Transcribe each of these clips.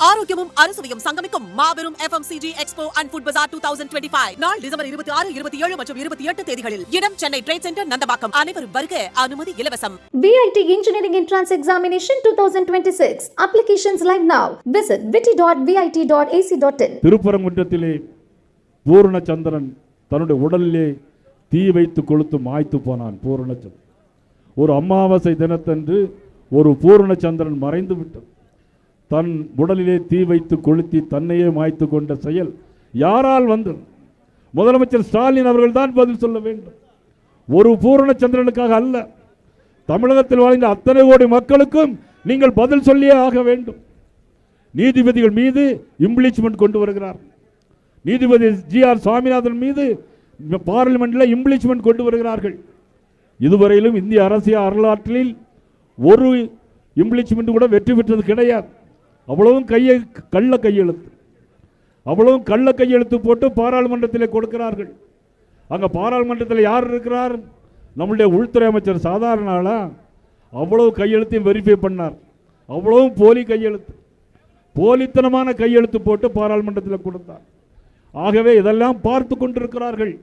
ஆரோக்கியமும் அறுசுவையும் சங்கமிக்கும் மாபெரும் FMCG Expo and Food Bazaar 2025 நாள் டிசம்பர் 26, 27 மற்றும் 28 தேதிகளில். இடம் சென்னை ட்ரேட் சென்டர் நந்தம்பாக்கம். அனைவரும் வருக. அனுமதி இலவசம். VIT Engineering Entrance Examination 2026. Applications live now. Visit vit.vit.ac.in. திருப்பரங்குன்றத்திலே பூரணச்சந்திரன் தன்னுடைய உடலிலே தீ வைத்து கொளுத்து மாய்த்து போனான். பூரணச்சந்திரன் ஒரு அமாவாசை தினத்தன்று ஒரு பூரணச்சந்திரன் மறைந்து விட்டது. தன் உடலிலே தீ வைத்து கொளுத்தி தன்னையே மாய்த்து கொண்ட செயல் யாரால் வந்தது? முதலமைச்சர் ஸ்டாலின் அவர்கள் தான் பதில் சொல்ல வேண்டும். ஒரு பூரணச்சந்திரனுக்காக அல்ல, தமிழகத்தில் வாழ்ந்த அத்தனை கோடி மக்களுக்கும் நீங்கள் பதில் சொல்லியே ஆக வேண்டும். நீதிபதிகள் மீது இம்ப்ளீச்மெண்ட் கொண்டு வருகிறார். நீதிபதி GR சுவாமிநாதன் மீது பார்லிமெண்டில் இம்ப்ளீச்மெண்ட் கொண்டு வருகிறார்கள். இதுவரையிலும் இந்திய அரசியல் வரலாற்றில் ஒரு இம்ப்ளீச்மெண்ட் கூட வெற்றி பெற்றது கிடையாது. அவ்வளவும் கள்ள கையெழுத்து போட்டு பாராளுமன்றத்தில் கொடுக்கிறார்கள். அங்கே பாராளுமன்றத்தில் யார் இருக்கிறார்? நம்முடைய உள்துறை அமைச்சர். சாதாரண ஆளா? அவ்வளவு கையெழுத்தையும் வெரிஃபை பண்ணார். அவ்வளவும் போலி கையெழுத்து, போலித்தனமான கையெழுத்து போட்டு பாராளுமன்றத்தில் கொடுத்தார். ஆகவே இதெல்லாம் பார்த்து கொண்டிருக்கிறார்கள்.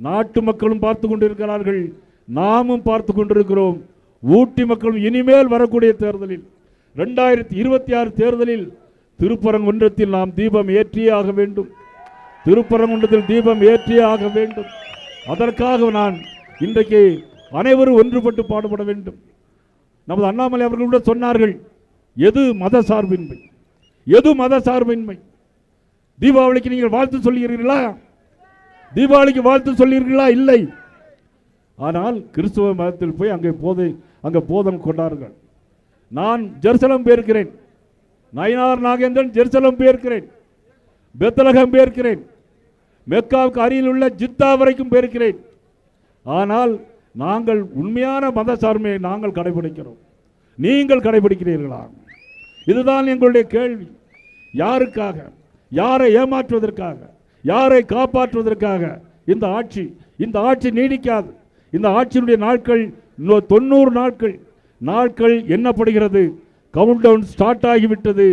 நாட்டு மக்களும் பார்த்து கொண்டிருக்கிறார்கள், நாமும் பார்த்து கொண்டிருக்கிறோம். ஊட்டி மக்களும் இனிமேல் வரக்கூடிய தேர்தலில் 2026 தேர்தலில் திருப்பரங்குன்றத்தில் நாம் தீபம் ஏற்றியே ஆக வேண்டும். திருப்பரங்குன்றத்தில் தீபம் ஏற்றியே ஆக வேண்டும். அதற்காக நான் இன்றைக்கு அனைவரும் ஒன்றுபட்டு பாடுபட வேண்டும். நமது அண்ணாமலை அவர்கள் கூட சொன்னார்கள், எது மத சார்பின்மை, எது மத சார்பின்மை? தீபாவளிக்கு நீங்கள் வாழ்த்து சொல்லுகிறீர்களா? தீபாவளிக்கு வாழ்த்து சொல்லுகிறீர்களா? இல்லை. ஆனால் கிறிஸ்துவ மதத்தில் போய் அங்கே போதம் கொண்டார்கள். நான் ஜெருசலம் போயிருக்கிறேன், நயினார் நாகேந்திரன் ஜெருசலம் போயிருக்கிறேன், பெத்லகம் போயிருக்கிறேன், மெக்காவுக்கு அருகில் உள்ள ஜித்தா வரைக்கும் போயிருக்கிறேன். ஆனால் நாங்கள் உண்மையான மத சார்மையை நாங்கள் கடைபிடிக்கிறோம். நீங்கள் கடைபிடிக்கிறீர்களா? இதுதான் எங்களுடைய கேள்வி. யாருக்காக? யாரை ஏமாற்றுவதற்காக? யாரை காப்பாற்றுவதற்காக? இந்த ஆட்சி நீடிக்காது. இந்த ஆட்சியினுடைய நாட்கள் 90 நாட்கள் எண்ணப்படுகிறது. கவுண்ட் டவுன் ஸ்டார்ட் ஆகிவிட்டது.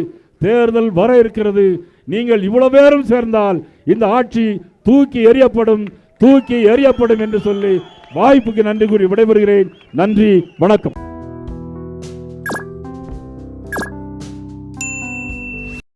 தேர்தல் வர இருக்கிறது. நீங்கள் இவ்வளவு பேரும் சேர்ந்தால் இந்த ஆட்சி தூக்கி எறியப்படும் என்று சொல்லி வாய்ப்புக்கு நன்றி கூறி விடைபெறுகிறேன். நன்றி, வணக்கம்.